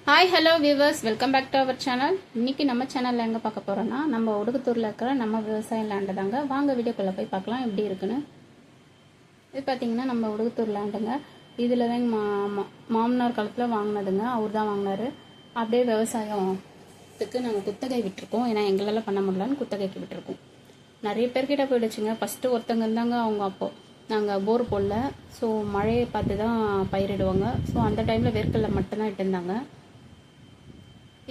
Hi hello viewers, welcome back to our channel. இன்றைக்கி நம்ம சேனலில் எங்கே பார்க்க போகிறோன்னா, நம்ம உடுகுத்தூரில் இருக்கிற நம்ம விவசாய லேண்டு தாங்க. வாங்க வீடியோக்குள்ளே போய் பார்க்கலாம் எப்படி இருக்குன்னு. இது பார்த்திங்கன்னா நம்ம உடுகுத்தூர் லேண்டுங்க. இதில் தான் மாமனார் காலத்தில் வாங்கினதுங்க. அவர் தான் வாங்கினார். அப்படியே விவசாயத்துக்கு நாங்கள் குத்தகை விட்டுருக்கோம். ஏன்னா எங்களால் பண்ண முடியலன்னு குத்தகைக்கு விட்டுருக்கோம். நிறைய பேர்கிட்ட போயிடுச்சுங்க. ஃபஸ்ட்டு ஒருத்தங்க இருந்தாங்க, அவங்க அப்போது நாங்கள் போர் போடல. ஸோ மழையை பார்த்து தான் பயிரிடுவாங்க. ஸோ அந்த டைமில் வேர்க்கடலை மட்டும்தான் இட்டுருந்தாங்க.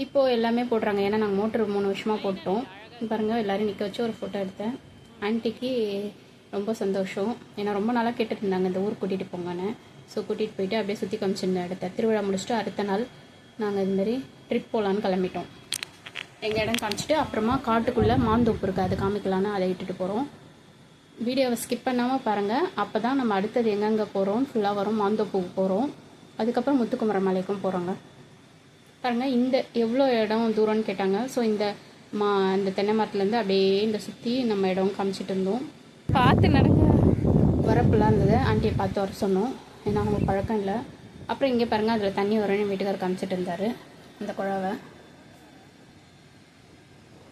இப்போது எல்லாமே போடுறாங்க. ஏன்னா நாங்கள் மோட்ரு 3 வருஷமாக போட்டோம். பாருங்கள், எல்லோரும் நிற்க வச்சு ஒரு ஃபோட்டோ எடுத்தேன். ஆன்ட்டிக்கு ரொம்ப சந்தோஷம். ஏன்னா ரொம்ப நாளாக கேட்டுட்டு இருந்தாங்க இந்த ஊர் கூட்டிகிட்டு போங்கன்னு. ஸோ கூட்டிகிட்டு போயிட்டு அப்படியே சுற்றி காமிச்சிருந்தேன் இடத்த. திருவிழா முடிச்சுட்டு அடுத்த நாள் நாங்கள் இதுமாரி ட்ரிப் போகலான்னு கிளம்பிட்டோம். எங்கள் இடம் காமிச்சிட்டு அப்புறமா காட்டுக்குள்ளே மாந்தோப்பு இருக்குது, அது காமிக்கலான்னு அதை இட்டுட்டு போகிறோம். வீடியோவை ஸ்கிப் பண்ணாமல் பாருங்கள். அப்போ தான் நம்ம அடுத்தது எங்கெங்கே போகிறோம் ஃபுல்லாக வரும். மாந்தோப்புக்கு போகிறோம், அதுக்கப்புறம் முத்துக்குமர மலைக்கும் போகிறோங்க. பாருங்கள், இந்த எவ்வளோ இடம் தூரம்னு கேட்டாங்க. ஸோ இந்த தென்னை மரத்துலேருந்து அப்படியே இந்த சுற்றி நம்ம இடம் காமிச்சிட்டு இருந்தோம். பார்த்து நடங்க. வரப்புலாம் இருந்தது. ஆண்டியை பார்த்து வர சொன்னோம், ஏன்னா அவங்க பழக்கம் இல்லை. அப்புறம் இங்கே பாருங்கள், அதில் தண்ணி வரணும் வீட்டுக்காரர் காமிச்சிட்டு இருந்தார். இந்த குழாவை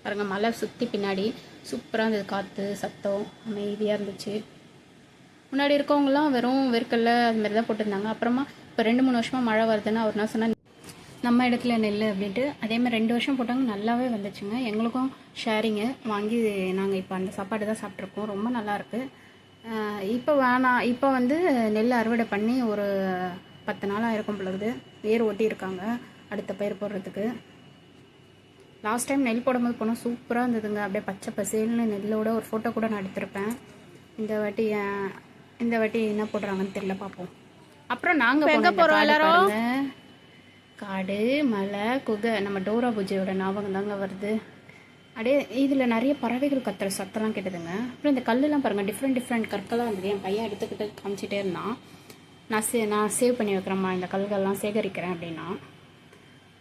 பாருங்கள், மலை சுற்றி பின்னாடி சூப்பராக இருந்தது. காற்று சத்தம் அமைதியாக இருந்துச்சு. முன்னாடி இருக்கவங்களாம் வெறும் வேர்க்கடலை அதுமாரி தான் போட்டிருந்தாங்க. அப்புறமா இப்போ 2-3 வருஷமாக மழை வருதுன்னு அவர் என்ன சொன்னால், நம்ம இடத்துல நெல் அப்படின்ட்டு அதேமாதிரி 2 வருஷம் போட்டாங்க, நல்லாவே வந்துச்சுங்க. எங்களுக்கும் ஷேரிங்கு வாங்கி நாங்கள் இப்போ அந்த சாப்பாடு தான் சாப்பிட்ருக்கோம். ரொம்ப நல்லாயிருக்கு. இப்போ வேணாம், இப்போ நெல் அறுவடை பண்ணி ஒரு 10 நாள் ஆயிருக்கும் பொழுது ஏர் ஓட்டியிருக்காங்க அடுத்த பயிர் போடுறதுக்கு. லாஸ்ட் டைம் நெல் போடும்போது போனால் சூப்பராக இருந்ததுங்க. அப்படியே பச்சை பசேல்னு நெல்லோட ஒரு ஃபோட்டோ கூட நான் எடுத்திருப்பேன். இந்த வாட்டி என்ன போடுறாங்கன்னு தெரியல, பார்ப்போம். அப்புறம் நாங்கள் எங்கே போகிறோம் எல்லாரும்? காடு, மலை, குகை. நம்ம டோரா பூஜையோட ஞாபகம் தாங்க வருது. அப்படியே இதில் நிறைய பறவைகள் கத்துற சத்தம்லாம் கேட்டதுங்க. அப்புறம் இந்த கல்லுலாம் பாருங்கள், டிஃப்ரெண்ட் கற்களாக இருந்தது. என் பையன் எடுத்துக்கிட்டு காமிச்சிட்டே இருந்தான். நான் சேவ் பண்ணி வைக்கிறேம்மா, இந்த கல்கள்லாம் சேகரிக்கிறேன் அப்படின்னா.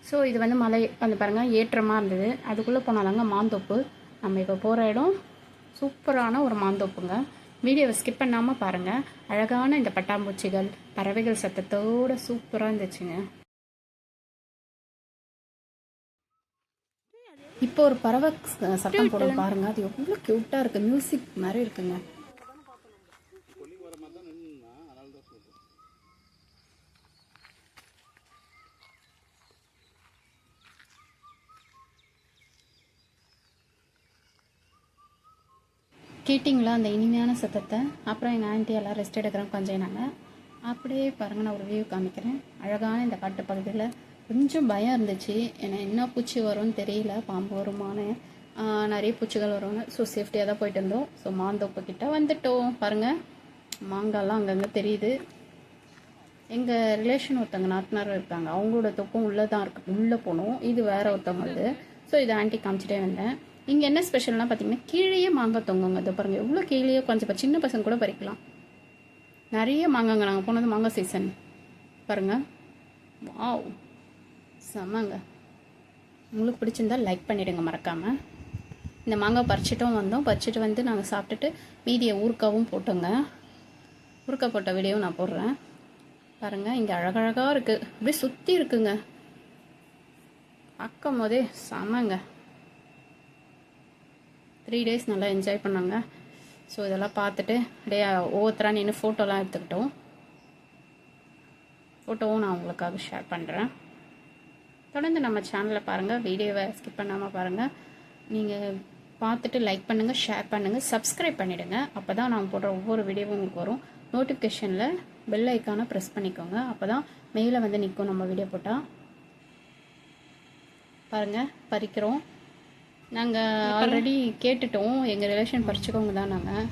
ஸோ இது மலை பாருங்கள், ஏற்றமாக இருந்தது. அதுக்குள்ளே போனாலாங்க மாந்தோப்பு. நம்ம இப்போ போகிற இடம் சூப்பரான ஒரு மாந்தோப்புங்க. வீடியோவை ஸ்கிப் பண்ணாமல் பாருங்கள். அழகான இந்த பட்டாம்பூச்சிகள் பறவைகள் சத்தத்தோடு சூப்பராக இருந்துச்சுங்க. இப்போ ஒரு பறவை சத்தம் போடும் பாருங்க, அது எவ்வளோ க்யூட்டாக இருக்குது. மியூசிக் மாதிரி இருக்குங்க. கேட்டிங்களா அந்த இனிமையான சத்தத்தை? அப்புறம் எங்கள் ஆண்டி எல்லாம் ரெஸ்ட் எடுக்கிறோம் கொஞ்சம் நாங்கள். அப்படியே பாருங்கள், நான் ஒரு வியூ காமிக்கிறேன். அழகான இந்த காட்டு பகுதியில் கொஞ்சம் பயம் இருந்துச்சு. ஏன்னா என்ன பூச்சி வரும்னு தெரியல, பாம்பு வருமானு, நிறைய பூச்சிகள் வரும்னு. ஸோ சேஃப்டியாக தான் போயிட்டு இருந்தோம். ஸோ மாந்தோப்பு கிட்ட வந்துட்டோம். பாருங்கள், மாங்காய்லாம் அங்கங்கே தெரியுது. எங்கள் ரிலேஷன் ஒருத்தவங்க நாத்தனார் இருக்காங்க, அவங்களோட தொக்கம் உள்ளே தான் இருக்குது. உள்ளே போகணும். இது வேறு ஒருத்தவங்களுக்கு. ஸோ இதை ஆண்டி காமிச்சிட்டே வந்தேன். இங்கே என்ன ஸ்பெஷல்னால் பார்த்தீங்கன்னா, கீழேயே மாங்காய் தொங்குங்க. இதை பாருங்கள், எவ்வளோ கீழேயே கொஞ்சம் சின்ன பசங்க கூட பறிக்கலாம். நிறைய மாங்காங்க. நாங்கள் போனது மாங்காய் சீசன். பாருங்கள், வாவ், செம்மங்க. உங்களுக்கு பிடிச்சிருந்தால் லைக் பண்ணிவிடுங்க மறக்காமல். இந்த மாங்காய் பறிச்சிட்டு நாங்கள் சாப்பிட்டுட்டு மீதியை ஊறுக்காவும் போட்டோங்க. ஊறுக்காய் போட்ட வீடியோவும் நான் போடுறேன் பாருங்கள். இங்கே அழகழகாக இருக்குது, அப்படியே சுற்றி இருக்குங்க. பார்க்கும் போதே செம்மங்க. 3 days நல்லா என்ஜாய் பண்ணாங்க. ஸோ இதெல்லாம் பார்த்துட்டு அப்படியே ஒவ்வொருத்தராக நின்று ஃபோட்டோலாம் எடுத்துக்கிட்டோம். ஃபோட்டோவும் நான் உங்களுக்காக ஷேர் பண்ணுறேன். தொடர்ந்து நம்ம சேனலில் பாருங்கள். வீடியோவை ஸ்கிப் பண்ணாமல் பாருங்கள். நீங்கள் பார்த்துட்டு லைக் பண்ணுங்கள், ஷேர் பண்ணுங்கள், சப்ஸ்கிரைப் பண்ணிவிடுங்க. அப்போ தான் நான் போடுற ஒவ்வொரு வீடியோவும் உங்களுக்கு வரும். நோட்டிஃபிகேஷனில் பெல் ஐக்கானை ப்ரெஸ் பண்ணிக்கோங்க. அப்போ தான் மேலே நிற்கும் நம்ம வீடியோ போட்டால். பாருங்கள், பறிக்கிறோம். நாங்கள் ஆல்ரெடி கேட்டுட்டோம், எங்கள் ரிலேஷன் பறிச்சுக்கோங்க தான் நாங்கள்.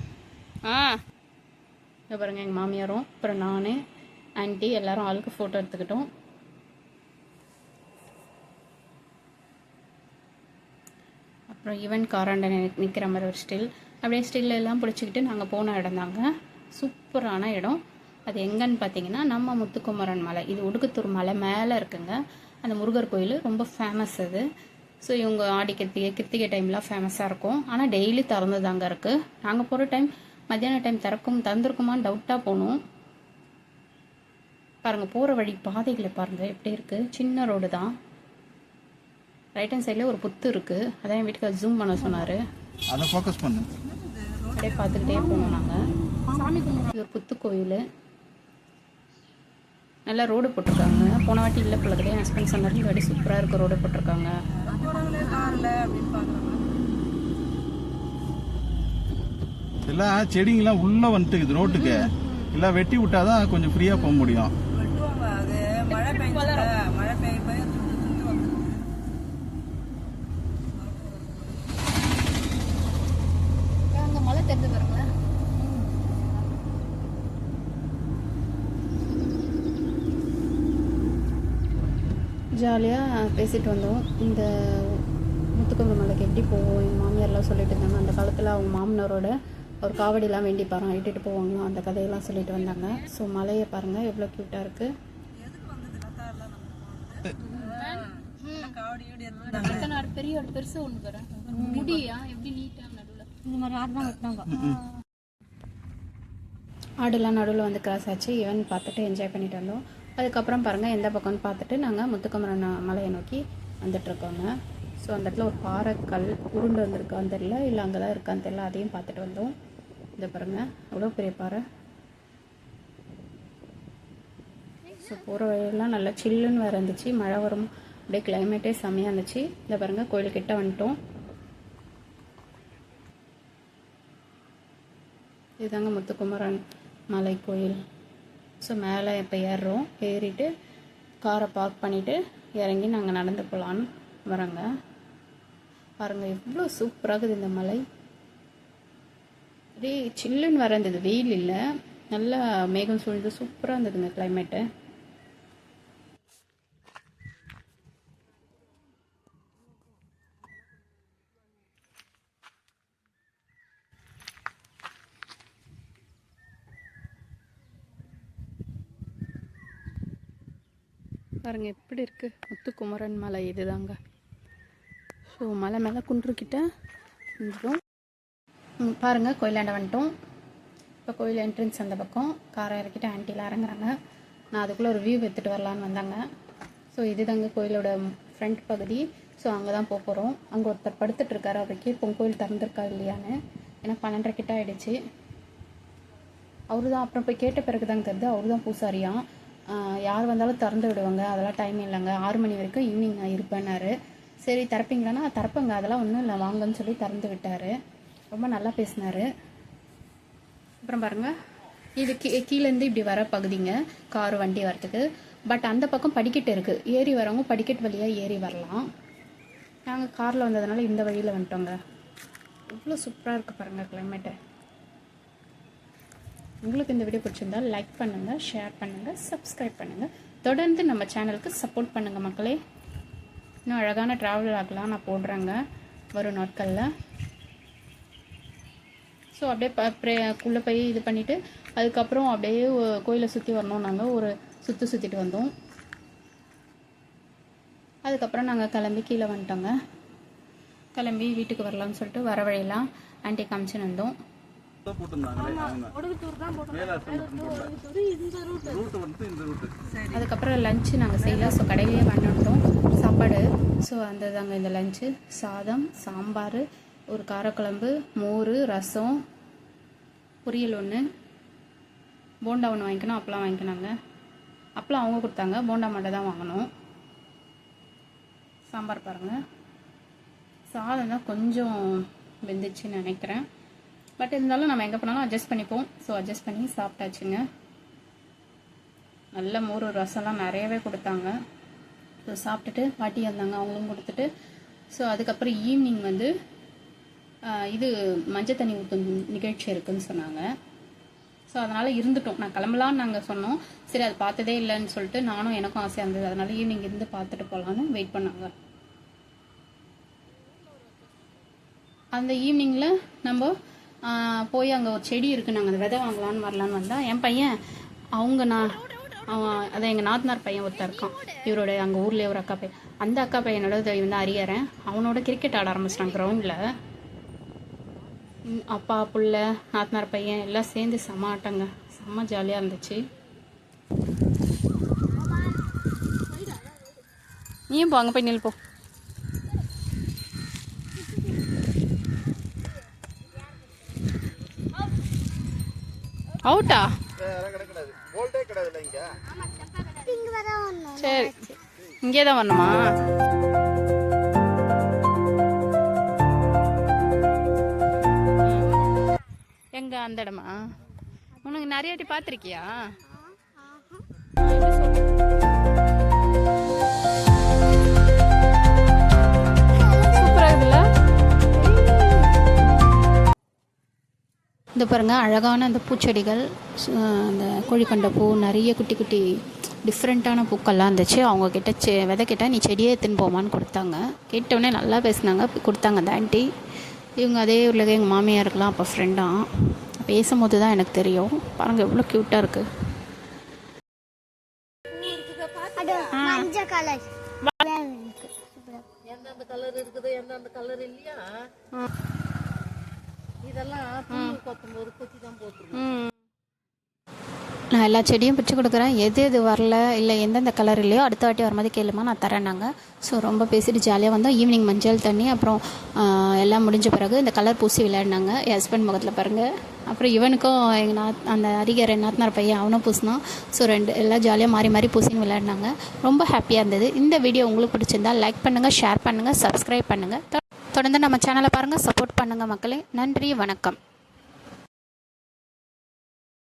இங்கே பாருங்கள், எங்கள் மாமியாரும் அப்புறம் நான் ஆண்டி எல்லோரும் ஆளுக்கு ஃபோட்டோ எடுத்துக்கிட்டோம். அப்புறம் ஈவன் காராண்ட நிற்கிற மாதிரி ஒரு ஸ்டில், அப்படியே ஸ்டில் எல்லாம் பிடிச்சிக்கிட்டு நாங்கள் போன இடம் தாங்க. சூப்பரான இடம். அது எங்கன்னு பார்த்தீங்கன்னா, நம்ம முத்துக்குமரன் மலை. இது உடுகுத்தூர் மலை மேலே இருக்குங்க. அந்த முருகர் கோயில் ரொம்ப ஃபேமஸ் அது. ஸோ இவங்க ஆடி கிருத்திகை டைம்லாம் ஃபேமஸாக இருக்கும். ஆனால் டெய்லி திறந்து தாங்க இருக்குது. நாங்கள் போகிற டைம் மத்தியான டைம் திறந்திருக்குமான்னு டவுட்டாக போனோம். பாருங்கள் போகிற வழி பாதைகளை பாருங்கள் எப்படி இருக்குது. சின்ன ரோடு தான். ரைட் ஹேண்ட் சைடில் ஒரு புத்து இருக்குது. அதான் என் வீட்டுக்கு ஜூம் பண்ண சொன்னார். அதை ஃபோக்கஸ் பண்ணு. அப்படியே பார்த்துக்கிட்டே போனோம் நாங்கள். இது ஒரு புத்து கோயில். நல்லா ரோடு போட்டிருக்காங்க. போன வாட்டி இல்லை பிள்ளைகளே என் ஹஸ்பண்ட் சொன்னார் இந்த வாட்டி சூப்பராக இருக்க ரோடு போட்டிருக்காங்க. எல்லாம் செடிங்கெல்லாம் உள்ளே வந்துட்டுக்குது ரோட்டுக்கு. எல்லாம் வெட்டி விட்டாதான் கொஞ்சம் ஃப்ரீயாக போக முடியும். மழை தெரிஞ்சு பாருங்களேன். ஜாலியாக பேசிட்டு வந்தோம். இந்த முத்துக்குமரன் மலைக்கு எப்படி போவோம் எங்கள் மாமியார்லாம் சொல்லிட்டு இருந்தாங்க. அந்த காலத்தில் அவங்க மாமனாரோட ஒரு காவடிலாம் வேண்டிப்பாராம், இட்டுட்டு போவாங்களாம். அந்த கதையெல்லாம் சொல்லிட்டு வந்தாங்க. ஸோ மலையை பாருங்கள் எவ்வளோ க்யூட்டாக இருக்குது. பெரிய பெருசு ஒன்று பாருங்க. முடியா எப்படி நீட்டாக நடுவில் இந்த மாதிரி ஆடு தான் வெட்டினாங்க. ஆடுலாம் நடுவில் வந்து கிராஸ் ஆச்சு. ஈவன் பார்த்துட்டு என்ஜாய் பண்ணிட்டு வந்தோம். அதுக்கப்புறம் பாருங்கள் எந்த பக்கம்னு பார்த்துட்டு நாங்கள் முத்துக்குமரன் மலையை நோக்கி வந்துட்டுருக்கோங்க. ஸோ அந்த இடத்துல ஒரு பாறைக்கல் உருண்டு வந்திருக்கான்னு தெரியல, இல்லை அங்கே தான் இருக்கான்னு தெரியல. அதையும் பார்த்துட்டு வந்தோம். இந்த பாருங்கள் அவ்வளோ பெரிய பாறை. ஸோ போகிற வழியெல்லாம் நல்லா சில்லுன்னு வேறு இருந்துச்சு. மழை வரும் அப்படியே கிளைமேட்டே செம்மையாக இருந்துச்சு. இந்த பாருங்கள் கோயில்கிட்ட வந்துட்டோம். இதுதாங்க முத்துக்குமரன் மலை கோயில். ஸோ மேலே இப்போ ஏறுறோம். ஏறிட்டு காரை பார்க் பண்ணிவிட்டு இறங்கி நாங்கள் நடந்து போகலான்னு வரோங்க. பாருங்கள் எவ்வளோ சூப்பராக இருக்குது இந்த மலை. அப்படியே சில்லுன்னு வர இருந்தது, வெயில் இல்லை, நல்லா மேகம் சூழ்ந்து சூப்பராக இருந்ததுங்க கிளைமேட்டு. பாருங்கள் எப்படி இருக்குது முத்துக்குமரன் மலை. இதுதாங்க. ஸோ மலை மேலே குன்றுக்கிட்ட வந்துடும். பாருங்கள் கோயிலாண்ட வந்துட்டோம். இப்போ கோயில் என்ட்ரன்ஸ் அந்த பக்கம் காரை இறக்கிட்டு ஆண்டிலாம் இறங்குறாங்க. நான் அதுக்குள்ளே ஒரு வியூ எடுத்துகிட்டு வரலான்னு வந்தாங்க. ஸோ இதுதாங்க கோயிலோட ஃப்ரண்ட் பகுதி. ஸோ அங்கே தான் போக போகிறோம். அங்கே ஒருத்தர் படுத்துட்ருக்காரு. அவருக்கு இப்போ கோயில் திறந்துருக்கா இல்லையான்னு. ஏன்னா 12:30 கிட்ட ஆகிடுச்சு. அவரு தான் அப்புறம் போய் கேட்ட பிறகு தாங்க தெரியுது அவரு தான் பூசாரியாம். யார் வந்தாலும் திறந்து விடுவாங்க, அதெல்லாம் டைம் இல்லைங்க, 6 மணி வரைக்கும் ஈவினிங் நான் இருப்பேன்னாரு. சரி திறப்பீங்களான்னா திறப்பங்க, அதெல்லாம் ஒன்றும் இல்லை வாங்கன்னு சொல்லி திறந்து விட்டார். ரொம்ப நல்லா பேசினார். அப்புறம் பாருங்கள் இது கீழேருந்து இப்படி வர பகுதிங்க கார் வண்டி வரத்துக்கு. பட் அந்த பக்கம் படிக்கட்டு இருக்குது. ஏறி வரவங்க படிக்கட்டு வழியாக ஏறி வரலாம். நாங்கள் காரில் வந்ததுனால இந்த வழியில் வந்துட்டோங்க. எவ்வளோ சூப்பராக இருக்குது பாருங்கள் கிளைமேட்டு. உங்களுக்கு இந்த வீடியோ பிடிச்சிருந்தா லைக் பண்ணுங்கள், ஷேர் பண்ணுங்கள், சப்ஸ்கிரைப் பண்ணுங்கள். தொடர்ந்து நம்ம சேனலுக்கு சப்போர்ட் பண்ணுங்கள் மக்களே. இன்னும் அழகான ட்ராவல் ஆகலாம் நான் போடுறேங்க வரும் நாட்களில். ஸோ அப்படியே உள்ளே போய் இது பண்ணிவிட்டு அதுக்கப்புறம் அப்படியே கோயிலை சுற்றி வரணும். நாங்கள் ஒரு சுற்றிட்டு வந்தோம். அதுக்கப்புறம் நாங்கள் கிளம்பி கீழே வந்துட்டோங்க. கிளம்பி வீட்டுக்கு வரலாம்னு சொல்லிட்டு வர வழியெல்லாம் ஆண்டி காமிச்சுன்னு வந்தோம். அதுக்கப்புறம் லஞ்சு நாங்கள் செய்யல. ஸோ கடையிலேயே பண்ணிட்டோம் சாப்பாடு. ஸோ அந்த தாங்க இந்த லஞ்சு. சாதம், சாம்பார், ஒரு காரக்குழம்பு, மோர், ரசம், பொரியல் ஒன்று, போண்டா ஒன்று வாங்கிக்கணும், அப்பளம் வாங்கிக்கினாங்க. அப்பளம் அவங்க கொடுத்தாங்க, போண்டா மட்டும் தான் வாங்கினோம். சாம்பார் பாருங்கள். சாதம் தான் கொஞ்சம் வெந்துச்சுன்னு நினைக்கிறேன். பட் இருந்தாலும் நம்ம எங்கே போனாலும் அட்ஜஸ்ட் பண்ணிப்போம். ஸோ அட்ஜஸ்ட் பண்ணி சாப்பிட்டாச்சுங்க. நல்ல மோர் ரசம்லாம் நிறையவே கொடுத்தாங்க. ஸோ சாப்பிட்டுட்டு பாட்டி வந்தாங்க, அவங்களும் கொடுத்துட்டு. ஸோ அதுக்கப்புறம் ஈவினிங் வந்து இது மஞ்சள் தண்ணி ஊற்றும் நிகழ்ச்சி இருக்குதுன்னு சொன்னாங்க. ஸோ அதனால் இருந்துட்டோம். நான் கிளம்பலான்னு நாங்கள் சொன்னோம். சரி அது பார்த்ததே இல்லைன்னு சொல்லிட்டு நானும் எனக்கும் ஆசையாக இருந்தது. அதனால் ஈவினிங் இருந்து பார்த்துட்டு போகலான்னு வெயிட் பண்ணாங்க. அந்த ஈவினிங்கில் நம்ம போய் அங்கே ஒரு செடி இருக்குது, நாங்கள் அந்த விதை வாங்கலான்னு வரலான்னு வந்தால் என் பையன் அதான் எங்கள் நாத்தனார் பையன் ஒருத்தர் இருக்கான். இவரோட அங்கே ஊர்லேயே ஒரு அக்கா பையன். அந்த அக்கா பையனோட வந்து அறியறேன். அவனோட கிரிக்கெட் ஆட ஆரம்பிச்சிட்டான் கிரவுண்டில். அப்பா புள்ள நாத்தனார் பையன் எல்லாம் சேர்ந்து செம்ம ஆட்டங்க. செம்ம ஜாலியாக இருந்துச்சு. நீயும் போ, அங்கே போய் நில் போ. அவுட்டா? சரி, இங்கே தான் வரணுமா? எங்க அந்த இடமா? உனக்கு நிறைய வாட்டி பார்த்துருக்கியா? சூப்பராக இருக்குல்ல? இந்த பாருங்க, அழகான அந்த பூச்செடிகள், அந்த கோழிக்கொண்ட பூ, நிறைய குட்டி குட்டி டிஃப்ரெண்ட்டான பூக்கள்லாம் இருந்துச்சு. அவங்கக்கிட்ட விதை கேட்டால் நீ செடியே எடுத்துன்னு போமான்னு கொடுத்தாங்க. கேட்டவுடனே நல்லா பேசினாங்க, கொடுத்தாங்க அந்த ஆண்டி. இவங்க அதே ஊரில் எங்கள் மாமியாருக்கெலாம் அப்போ ஃப்ரெண்டாக. பேசும்போது தான் எனக்கு தெரியும். பாருங்கள் எவ்வளோ க்யூட்டாக இருக்குது. எந்தெந்த கலர் இருக்குது எந்தெந்த கலர் இல்லையா இதெல்லாம் கொத்தும்போது கொத்தி தான் போட்டுருக்கோம். நான் எல்லா செடியும் பிடிச்சி கொடுக்குறேன். எது எது வரல இல்லை எந்தெந்த கலர் இல்லையோ அடுத்த வாட்டி வரும்போது கேளுமா, நான் தரேன்னாங்க. ஸோ ரொம்ப பேசிட்டு ஜாலியாக வந்தோம். ஈவினிங் மஞ்சள் தண்ணி, அப்புறம் எல்லாம் முடிஞ்ச பிறகு இந்த கலர் பூசி விளையாடினாங்க. என் ஹஸ்பண்ட் முகத்தில் பாருங்கள். அப்புறம் இவனுக்கும் எங்கள் அந்த அரிகரை நாத்தனார் பையன் அவனும் பூசினான். ஸோ எல்லாம் ஜாலியாக மாறி மாறி பூசின்னு விளையாடினாங்க. ரொம்ப ஹாப்பியாக இருந்தது. இந்த வீடியோ உங்களுக்கு பிடிச்சிருந்தா லைக் பண்ணுங்கள், ஷேர் பண்ணுங்கள், சப்ஸ்கிரைப் பண்ணுங்கள். தொடர்ந்து நம்ம சேனலை பாருங்கள், சப்போர்ட் பண்ணுங்கள் மக்களே. நன்றி, வணக்கம்.